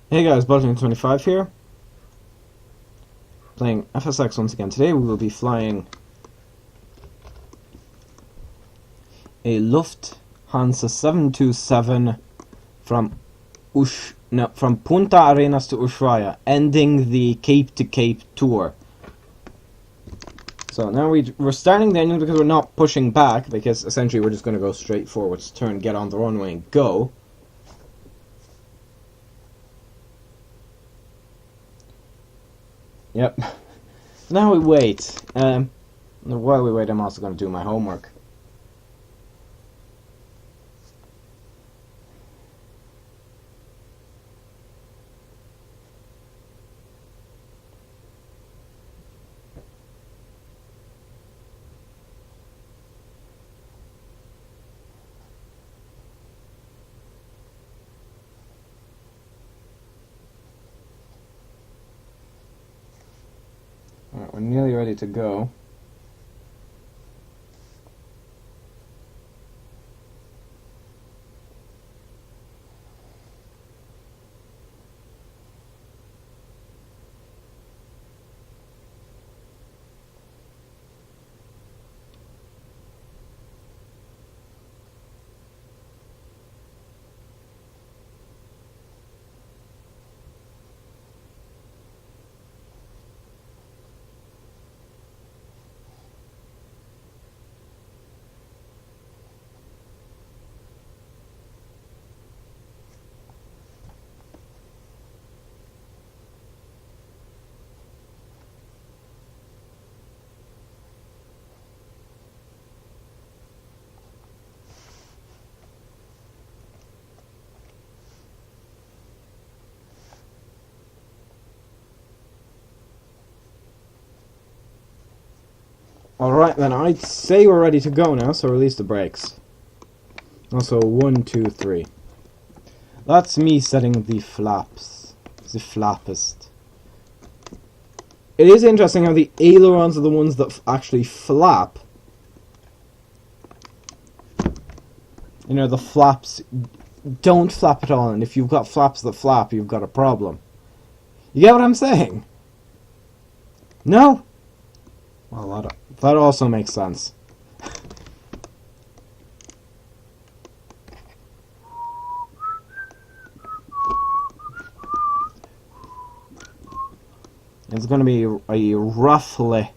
Hey guys, Budgeting25 here, playing FSX once again. Today we will be flying a Lufthansa 727 from from Punta Arenas to Ushuaia, ending the Cape to Cape tour. So now we're starting the engine because we're not pushing back, because essentially we're just going to go straight forwards, turn, get on the runway and go. Yep. Now we wait. While we wait, I'm also going to do my homework. Alright, we're nearly ready to go. Alright then, I'd say we're ready to go now, so release the brakes. Also, 1, 2, 3. That's me setting the flaps. The flappist. It is interesting how the ailerons are the ones that actually flap. You know, the flaps don't flap at all, and if you've got flaps that flap, you've got a problem. You get what I'm saying? No? Well, that also makes sense. It's going to be a roughly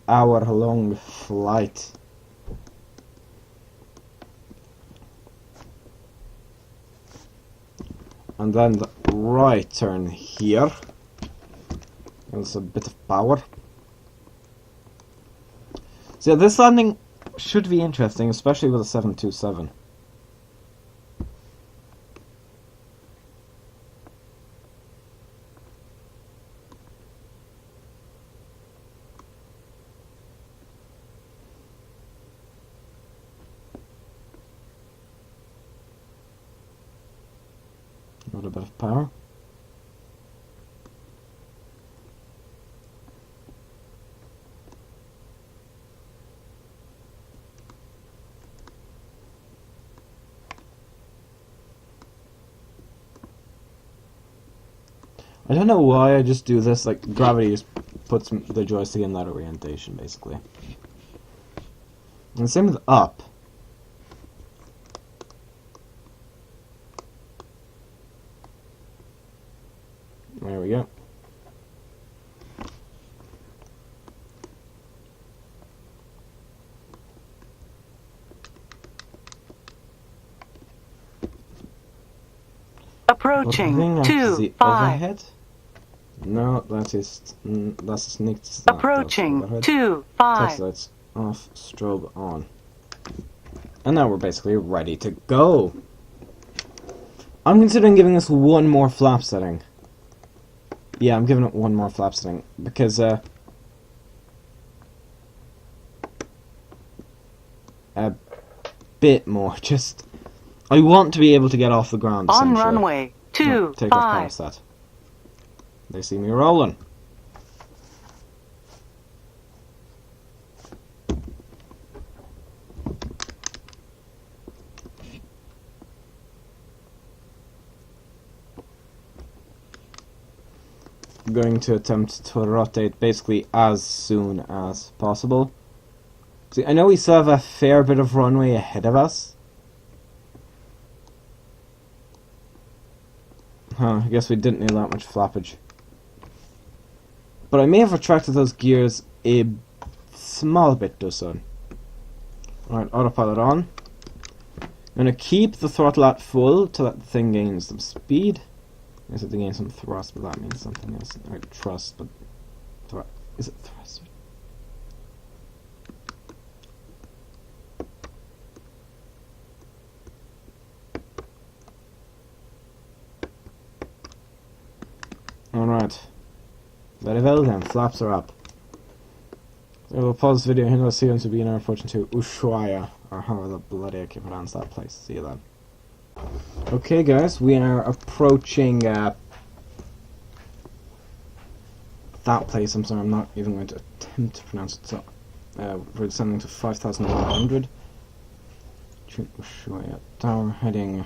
hour-long flight. And then the right turn here. There's a bit of power. So yeah, this landing should be interesting, especially with a 727. Got a bit of power. I don't know why I just do this, like, gravity just puts the joystick in that orientation, basically. And the same with up. There we go. Approaching 2-5. Overhead? No, that is that's a sneak. Approaching 2-5. Test lights off, strobe on. And now we're basically ready to go. I'm considering giving this one more flap setting. Yeah, I'm giving it one more flap setting because a bit more. Just I want to be able to get off the ground. On runway 2-5. Take off past that. They see me rolling. going to attempt to rotate basically as soon as possible. See, I know we still have a fair bit of runway ahead of us. I guess we didn't need that much flappage. But I may have retracted those gears a small bit too soon. Alright, autopilot on. I'm going to keep the throttle at full till that thing gains some speed. I guess it gains some thrust, but that means something else. Alright, thrust, but... Is it thrust? Alright. Very well then, flaps are up. So we'll pause the video here and see you to be now approaching to Ushuaia, or however the bloody I can pronounce that place. See you then. Okay guys, we are approaching that place. I'm sorry, I'm not even going to attempt to pronounce it. So we're descending to 5,100. Ushuaia Tower, heading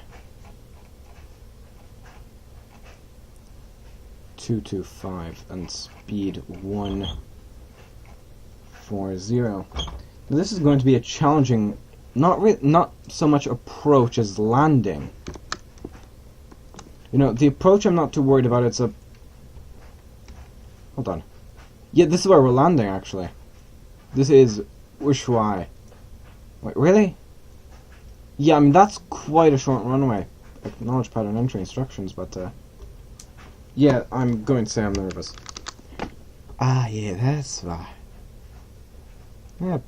225 and speed 140. Now this is going to be a challenging, not so much approach as landing. You know, the approach I'm not too worried about. It's a... Hold on. Yeah, this is where we're landing actually. This is Ushuaia. Wait, really? Yeah, I mean that's quite a short runway. Acknowledge pattern entry instructions, but yeah, I'm going to say I'm nervous. Ah, yeah, that's why. Yeah,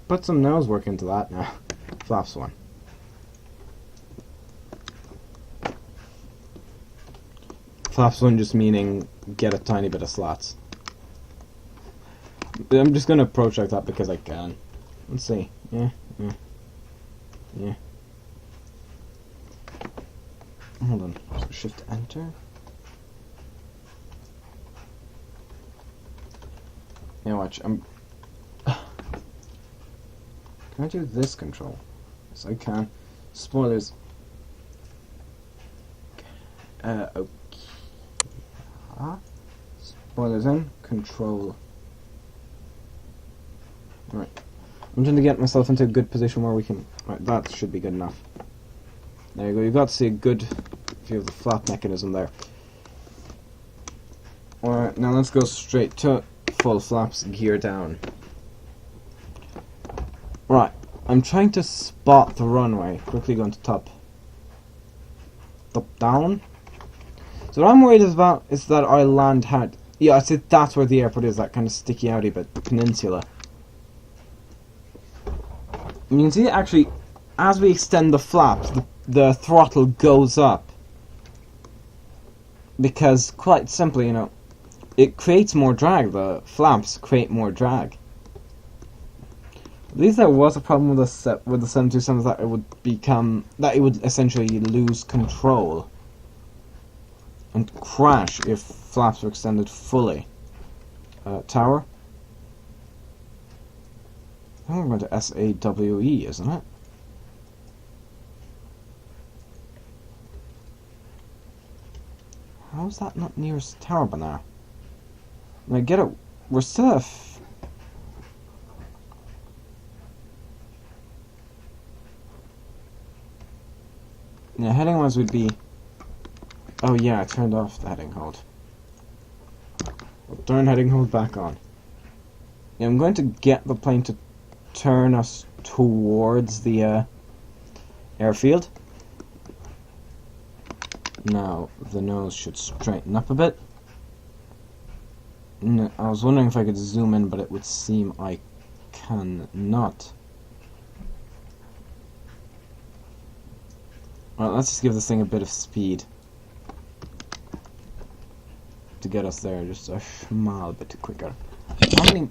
put some nose work into that now. Flaps one. Flaps one just meaning get a tiny bit of slots. I'm just going to approach like that because I can. Let's see. Yeah. Hold on. Shift enter. Yeah, watch. Can I do this control? Yes, I can. Spoilers. Okay. Spoilers in. Control. Alright. I'm trying to get myself into a good position where we can... Right, that should be good enough. There you go. You've got to see a good view of the flap mechanism there. Alright, now let's go straight to full flaps, gear down. Right, I'm trying to spot the runway. Quickly going to top down. So what I'm worried about is that I land hard. Yeah, I said that's where the airport is, that kind of sticky outy bit, the peninsula. And you can see actually, as we extend the flaps, the throttle goes up. Because, quite simply, you know, it creates more drag. The flaps create more drag. At least there was a problem with the 727 that it would essentially lose control and crash if flaps were extended fully. Tower. I think we're going to SAWE, isn't it? How is that not nearest tower by now? I get it. We're still yeah, heading wise would be... Oh yeah, I turned off the heading hold. We'll turn heading hold back on. Yeah, I'm going to get the plane to turn us towards the airfield. Now, the nose should straighten up a bit. No, I was wondering if I could zoom in, but it would seem I cannot. Alright, let's just give this thing a bit of speed to get us there, just a small bit quicker. How many...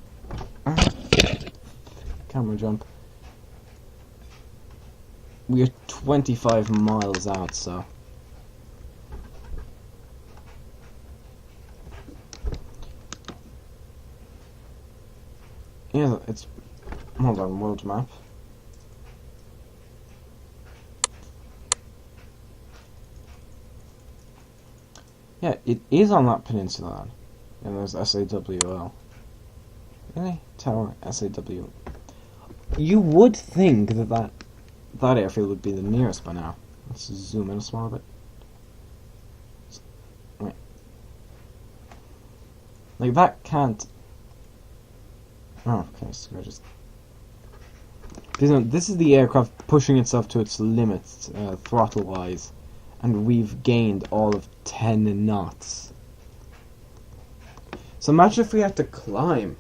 camera jump. We are 25 miles out, so... Yeah, it's... Hold on, world map. Yeah, it is on that peninsula. And there's SAWL. Really? Tower SAW. You would think that airfield would be the nearest by now. Let's zoom in a small bit. Wait. Like that can't. Oh, okay, so I just. This is the aircraft pushing itself to its limits, throttle-wise, and we've gained all of 10 knots. So imagine if we had to climb.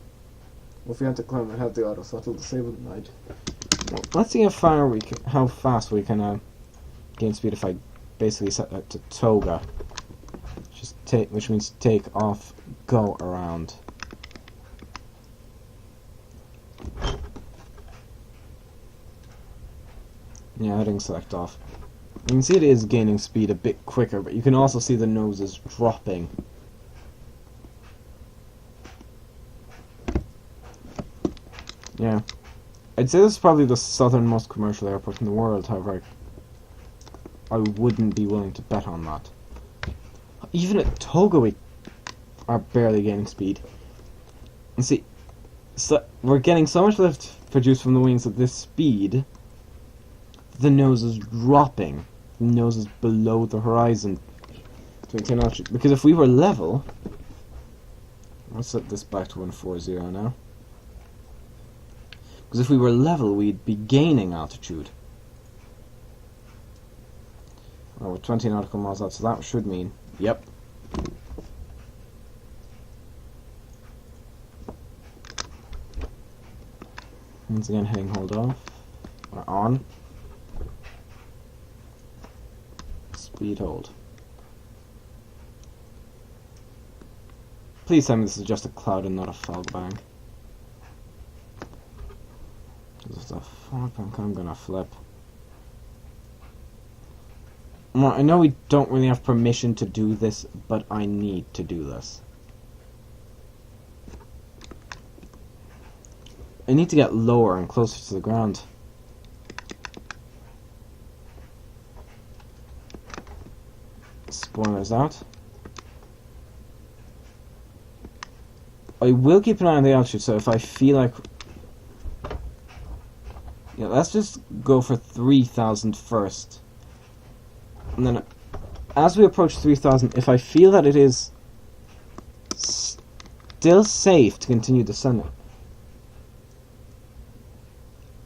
If we had to climb, we'd have the auto throttle disabled, right? Well, let's see how fast we can gain speed if I basically set that to toga, which means take off, go around. Yeah, heading select off. You can see it is gaining speed a bit quicker, but you can also see the nose is dropping. Yeah. I'd say this is probably the southernmost commercial airport in the world, however, I wouldn't be willing to bet on that. Even at Togo we are barely gaining speed. And see, so we're getting so much lift produced from the wings at this speed, the nose is dropping. The nose is below the horizon to maintain altitude. Because if we were level, let's set this back to 140 now. Because if we were level, we'd be gaining altitude. Oh, we're 20 nautical miles out, so that should mean, yep. Once again, heading hold off. Or on. Speed hold. Please tell me this is just a cloud and not a fog bank. Just a fog bank, I'm gonna flip. Well, I know we don't really have permission to do this, but I need to do this. I need to get lower and closer to the ground. Spoilers out. I will keep an eye on the altitude, so if I feel like... Yeah, let's just go for 3,000 first. And then, as we approach 3,000, if I feel that it is still safe to continue descending...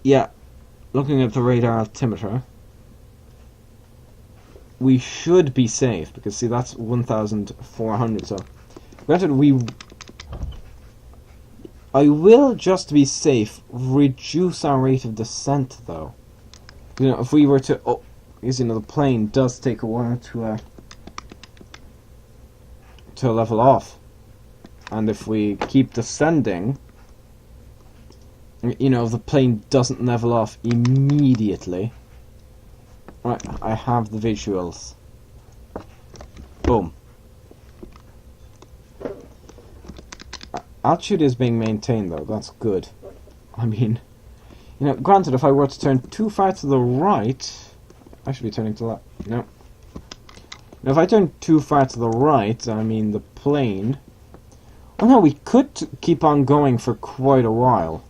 Yeah, looking at the radar altimeter, we should be safe, because see, that's 1,400, so... Granted, I will, just to be safe, reduce our rate of descent, though. You know, if we were to... Oh, because, you know, the plane does take a while to level off. And if we keep descending... You know, if the plane doesn't level off immediately... Right, I have the visuals. Boom. Altitude is being maintained, though. That's good. I mean, you know, granted, if I were to turn too far to the right... I should be turning to the left. No. Now, if I turn too far to the right, I mean, the plane... Oh no, we could keep on going for quite a while.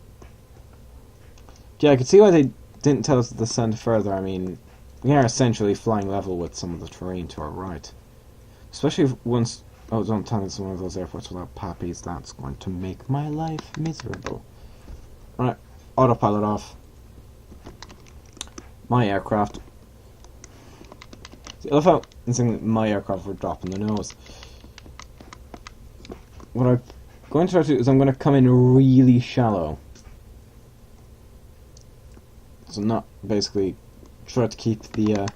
Yeah, I could see why they didn't tell us to descend further. I mean, we are essentially flying level with some of the terrain to our right. Especially if once... Oh, don't tell me it's one of those airports without pappies. That's going to make my life miserable. Right, autopilot off. My aircraft. See, I love how my aircraft were dropping the nose. What I'm going to try to do is I'm going to come in really shallow. So not basically try to keep the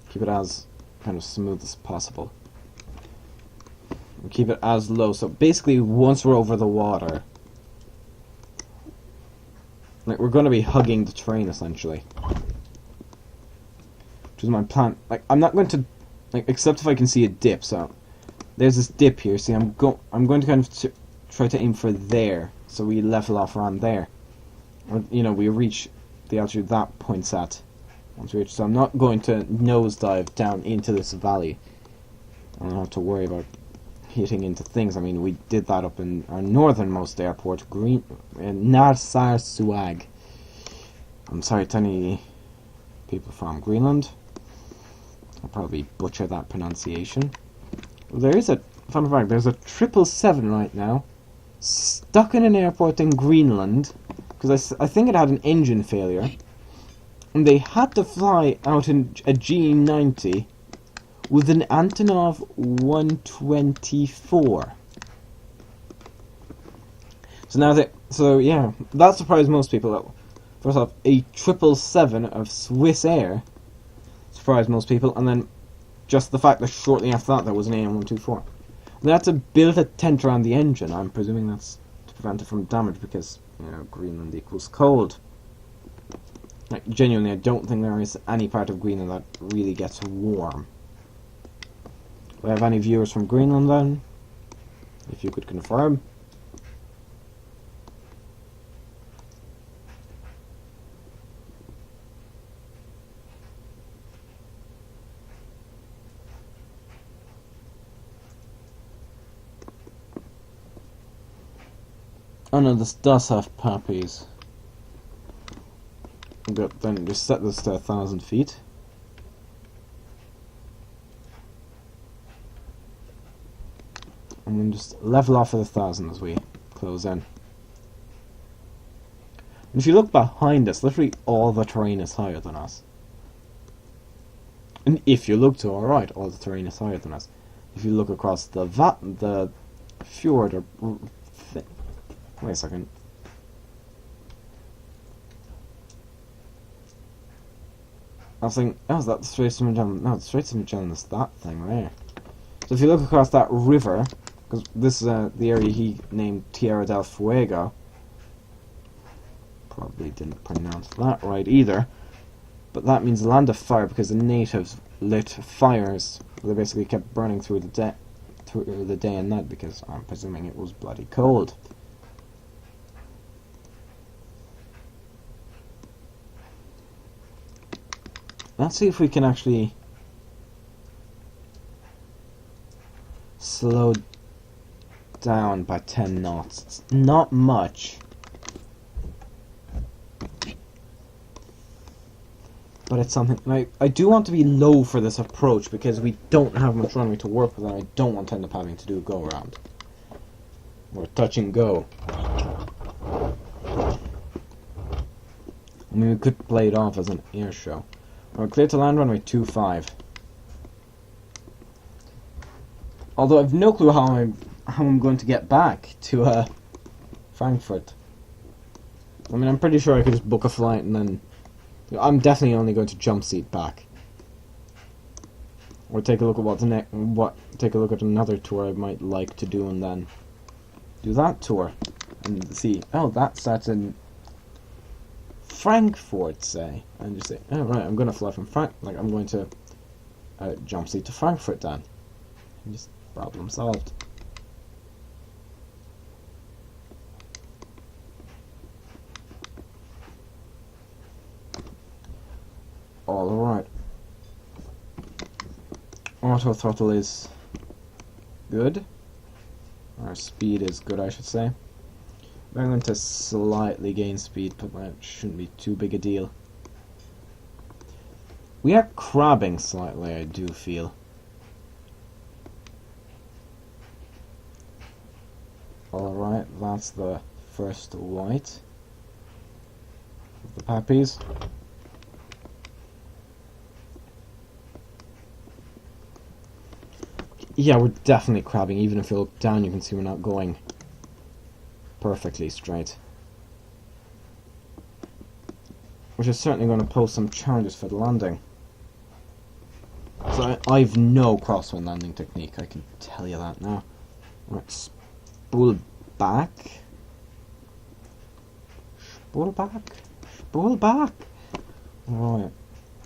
keep it as kind of smooth as possible. And keep it as low. So basically, once we're over the water, like, we're going to be hugging the terrain essentially. Which is my plan. Like, I'm not going to, like, except if I can see a dip. So there's this dip here. See, I'm going to kind of try to aim for there, so we level off around there. Or, you know, we reach the altitude that point's at. Once we reach, so I'm not going to nosedive down into this valley. I don't have to worry about hitting into things. I mean, we did that up in our northernmost airport, Narsarsuag. I'm sorry to any people from Greenland. I'll probably butcher that pronunciation. There is a fun fact. There's a 777 right now, stuck in an airport in Greenland, because I think it had an engine failure, and they had to fly out in a G90 with an Antonov 124. So yeah, that surprised most people. First off, a 777 of Swiss Air surprised most people, and then just the fact that shortly after that there was an AN-124. They had to build a tent around the engine. I'm presuming that's to prevent it from damage because, you know, Greenland equals cold. Like, genuinely, I don't think there is any part of Greenland that really gets warm. Do I have any viewers from Greenland then? If you could confirm. Oh no, this does have puppies. But then just set this to 1,000 feet. And then just level off at 1,000 as we close in. And if you look behind us, literally all the terrain is higher than us. And if you look to our right, all the terrain is higher than us. If you look across the fjord or thing. Wait a second. I was thinking, oh, is that the Straits of Magellan? No, the Straits of Magellan is that thing there. So if you look across that river, because this is the area he named Tierra del Fuego. Probably didn't pronounce that right either. But that means land of fire because the natives lit fires. They basically kept burning through the day and night because I'm presuming it was bloody cold. Let's see if we can actually slow down by 10 knots. It's not much, but it's something. I do want to be low for this approach because we don't have much runway to work with, and I don't want to end up having to do a go around or touch and go. I mean, we could play it off as an air show. We're clear to land runway 25. Although I've no clue how I'm going to get back to Frankfurt. I mean, I'm pretty sure I could just book a flight and then I'm definitely only going to jump seat back. Or take a look at take a look at another tour I might like to do and then do that tour and see. Oh, that starts in Frankfurt, say, and just say, oh right, I'm going to fly from I'm going to jump seat to Frankfurt then. And just problem solved. Alright. Auto throttle is good. Our speed is good, I should say. I'm going to slightly gain speed, but that shouldn't be too big a deal. We are crabbing slightly, I do feel. Alright, that's the first white of the puppies. Yeah, we're definitely crabbing. Even if you look down, you can see we're not going perfectly straight. Which is certainly going to pose some challenges for the landing. So I've no crosswind landing technique, I can tell you that now. Right, spool back. Spool back? Spool back! Right.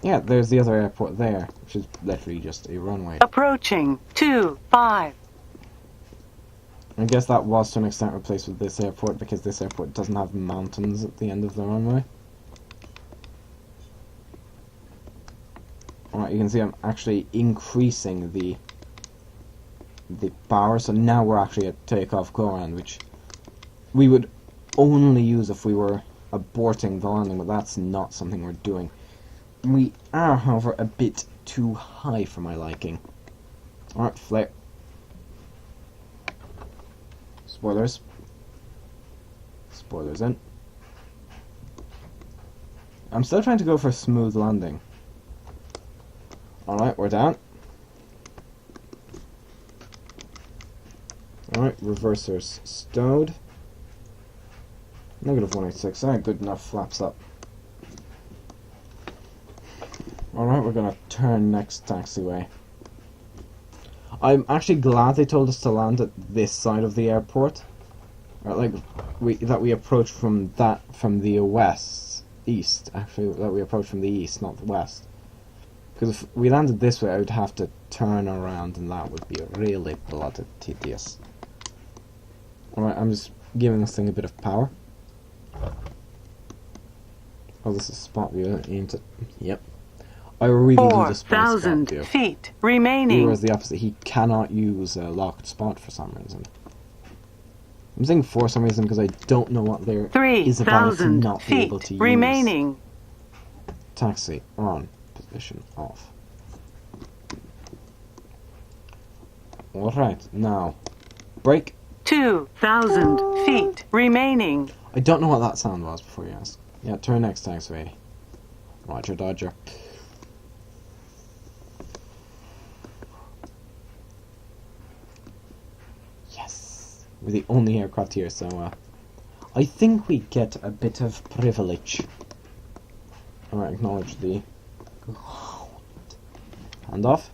Yeah, there's the other airport there, which is literally just a runway. Approaching 25. I guess that was to an extent replaced with this airport because this airport doesn't have mountains at the end of the runway. Alright, you can see I'm actually increasing the the power, so now we're actually at takeoff go around, which we would only use if we were aborting the landing, but that's not something we're doing. We are, however, a bit too high for my liking. Alright, flare. Spoilers. Spoilers in. I'm still trying to go for a smooth landing. Alright, we're down. Alright, reversers stowed. Negative 186. Alright, good enough. Flaps up. Alright, we're gonna turn next taxiway. I'm actually glad they told us to land at this side of the airport. Or, that we approach from the east. Actually, that we approach from the east, not the west. Because if we landed this way, I would have to turn around, and that would be really bloody tedious. Alright, I'm just giving this thing a bit of power. Oh, this is spot view, ain't it? Yep. I really do this by spot 4,000 view. feet remaining. Whereas the opposite, he cannot use a locked spot for some reason. I'm saying for some reason because I don't know what there is about it to 3,000 not be able to feet use. remaining. Taxi on, position off. Alright, now brake. 2,000 feet remaining. I don't know what that sound was before you ask. Yeah, turn next taxiway. Roger, Dodger. Yes! We're the only aircraft here, so I think we get a bit of privilege. Alright, acknowledge the hand off.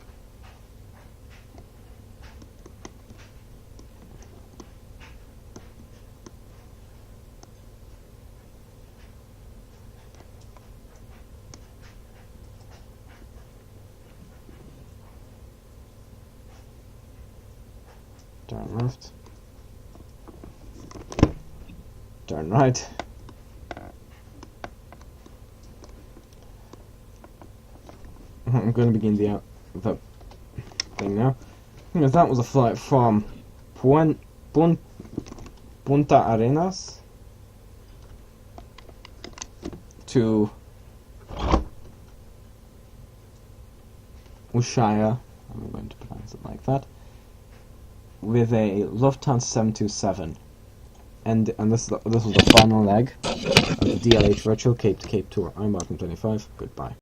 Turn left. Turn right. I'm going to begin the thing now. That was a flight from Punta Arenas to Ushuaia. I'm going to pronounce it like that. With a Lufthansa 727, and this was the final leg of the DLH Virtual Cape to Cape Tour. I'm Martin 25. Goodbye.